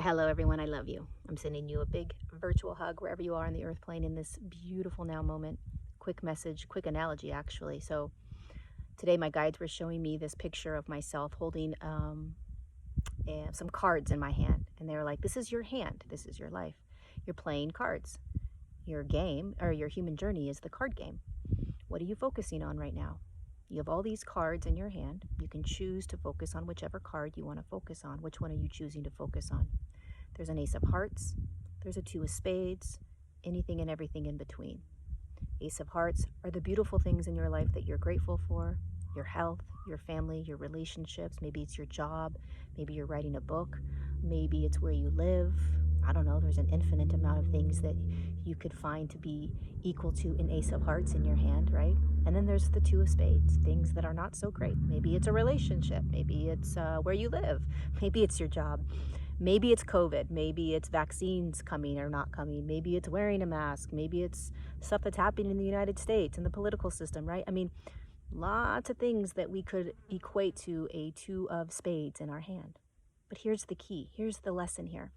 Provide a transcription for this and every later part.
Hello, everyone. I love you. I'm sending you a big virtual hug wherever you are on the earth plane in this beautiful now moment. Quick message, quick analogy, actually. So, today my guides were showing me this picture of myself holding some cards in my hand. And they were like, this is your hand. This is your life. You're playing cards. Your game or your human journey is the card game. What are you focusing on right now? You have all these cards in your hand. You can choose to focus on whichever card you want to focus on. Which one are you choosing to focus on? There's an ace of hearts, there's a two of spades, anything and everything in between. Ace of hearts are the beautiful things in your life that you're grateful for, your health, your family, your relationships. Maybe it's your job, maybe you're writing a book, maybe it's where you live. I don't know, there's an infinite amount of things that you could find to be equal to an ace of hearts in your hand, right? And then there's the two of spades, things that are not so great. Maybe it's a relationship, maybe it's where you live, maybe it's your job. Maybe it's COVID. Maybe it's vaccines coming or not coming. Maybe it's wearing a mask. Maybe it's stuff that's happening in the United States and the political system, right? I mean, lots of things that we could equate to a two of spades in our hand. But here's the key. Here's the lesson here.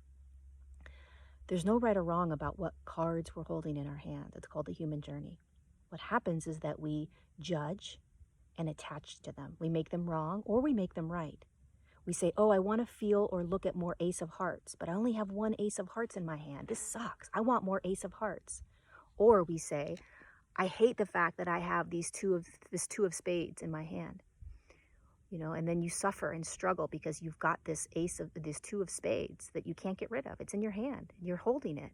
There's no right or wrong about what cards we're holding in our hand. It's called the human journey. What happens is that we judge and attach to them. We make them wrong or we make them right. We say, oh, I want to feel or look at more ace of hearts, but I only have one ace of hearts in my hand. This sucks. I want more ace of hearts. Or we say, I hate the fact that I have this two of spades in my hand. And then you suffer and struggle because you've got this two of spades that you can't get rid of. It's in your hand and you're holding it.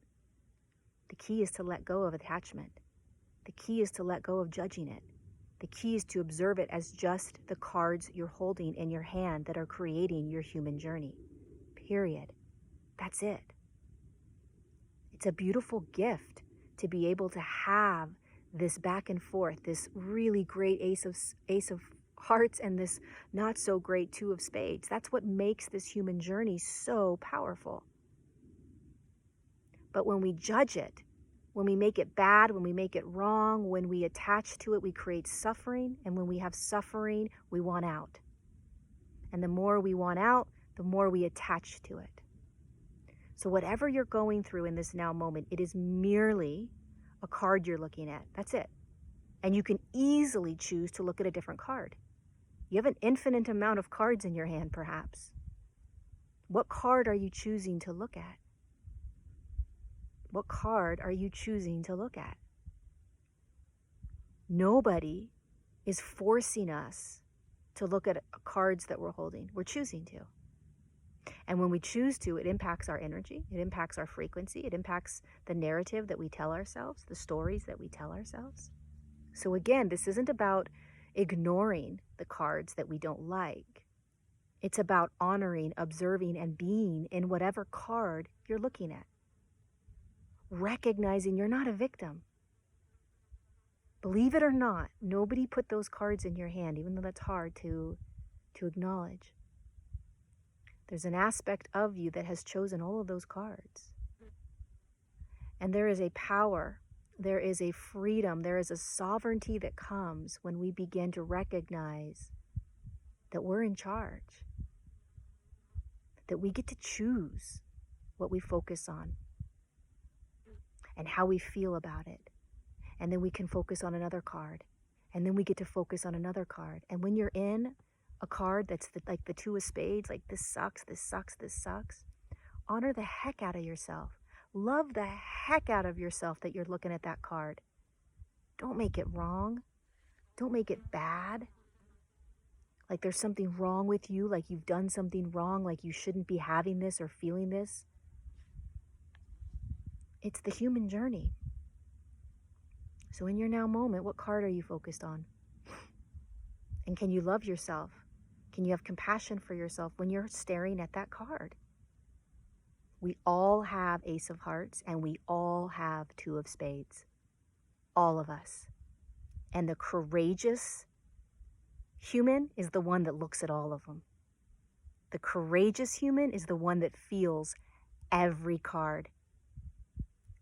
The key is to let go of attachment. The key is to let go of judging it. The key is to observe it as just the cards you're holding in your hand that are creating your human journey. Period. That's it. It's a beautiful gift to be able to have this back and forth, this really great ace of hearts and this not so great two of spades. That's what makes this human journey so powerful. But when we judge it, when we make it bad, when we make it wrong, when we attach to it, we create suffering. And when we have suffering, we want out. And the more we want out, the more we attach to it. So whatever you're going through in this now moment, it is merely a card you're looking at. That's it. And you can easily choose to look at a different card. You have an infinite amount of cards in your hand, perhaps. What card are you choosing to look at? What card are you choosing to look at? Nobody is forcing us to look at cards that we're holding. We're choosing to. And when we choose to, it impacts our energy. It impacts our frequency. It impacts the narrative that we tell ourselves, the stories that we tell ourselves. So again, this isn't about ignoring the cards that we don't like. It's about honoring, observing, and being in whatever card you're looking at. Recognizing you're not a victim. Believe it or not, nobody put those cards in your hand, even though that's hard to acknowledge. There's an aspect of you that has chosen all of those cards. And there is a power, there is a freedom, there is a sovereignty that comes when we begin to recognize that we're in charge, that we get to choose what we focus on and how we feel about it. And then we can focus on another card. And then we get to focus on another card. And when you're in a card that's like the two of spades, like this sucks, this sucks, this sucks, honor the heck out of yourself. Love the heck out of yourself that you're looking at that card. Don't make it wrong. Don't make it bad. Like there's something wrong with you, like you've done something wrong, like you shouldn't be having this or feeling this. It's the human journey. So in your now moment, what card are you focused on? And can you love yourself? Can you have compassion for yourself when you're staring at that card? We all have ace of hearts and we all have two of spades. All of us. And the courageous human is the one that looks at all of them. The courageous human is the one that feels every card.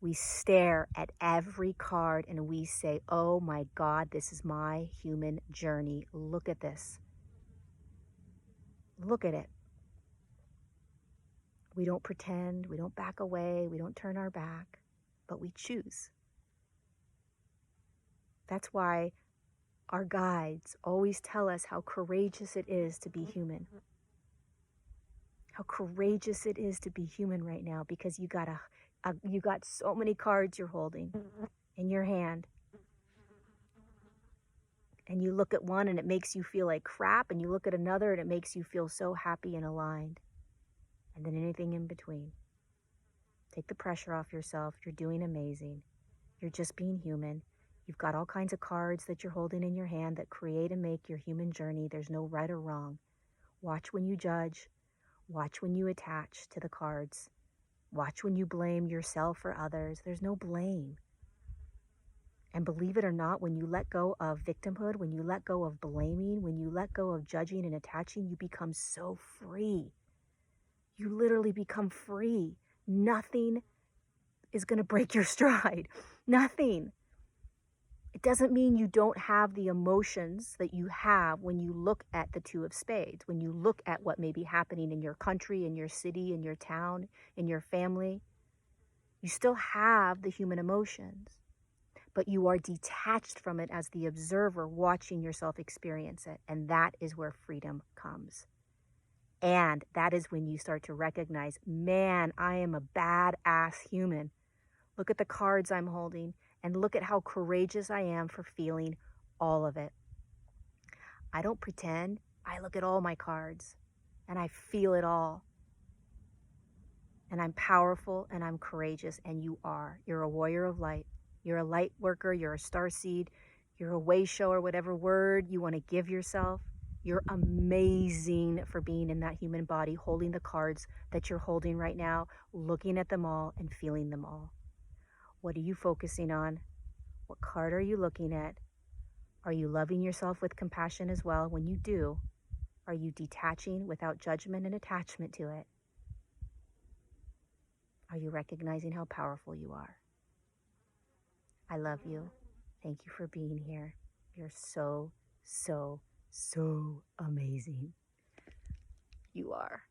We stare at every card and we say, oh my God, this is my human journey. Look at this. Look at it. We don't pretend, we don't back away, we don't turn our back, but we choose. That's why our guides always tell us how courageous it is to be human. How courageous it is to be human right now, because you got so many cards you're holding in your hand. And you look at one and it makes you feel like crap, and you look at another and it makes you feel so happy and aligned. And then anything in between. Take the pressure off yourself. You're doing amazing. You're just being human. You've got all kinds of cards that you're holding in your hand that create and make your human journey. There's no right or wrong. Watch when you judge. Watch when you attach to the cards. Watch when you blame yourself or others. There's no blame. And believe it or not, when you let go of victimhood, when you let go of blaming, when you let go of judging and attaching, you become so free. You literally become free. Nothing is going to break your stride. Nothing. It doesn't mean you don't have the emotions that you have when you look at the Two of Spades, when you look at what may be happening in your country, in your city, in your town, in your family. You still have the human emotions, but you are detached from it as the observer watching yourself experience it. And that is where freedom comes. And that is when you start to recognize, man, I am a badass human. Look at the cards I'm holding and look at how courageous I am for feeling all of it. I don't pretend. I look at all my cards and I feel it all. And I'm powerful and I'm courageous, and you are. You're a warrior of light. You're a light worker. You're a star seed. You're a way shower, whatever word you want to give yourself. You're amazing for being in that human body, holding the cards that you're holding right now, looking at them all and feeling them all. What are you focusing on? What card are you looking at? Are you loving yourself with compassion as well? When you do, are you detaching without judgment and attachment to it? Are you recognizing how powerful you are? I love you. Thank you for being here. You're so, so, so amazing. You are.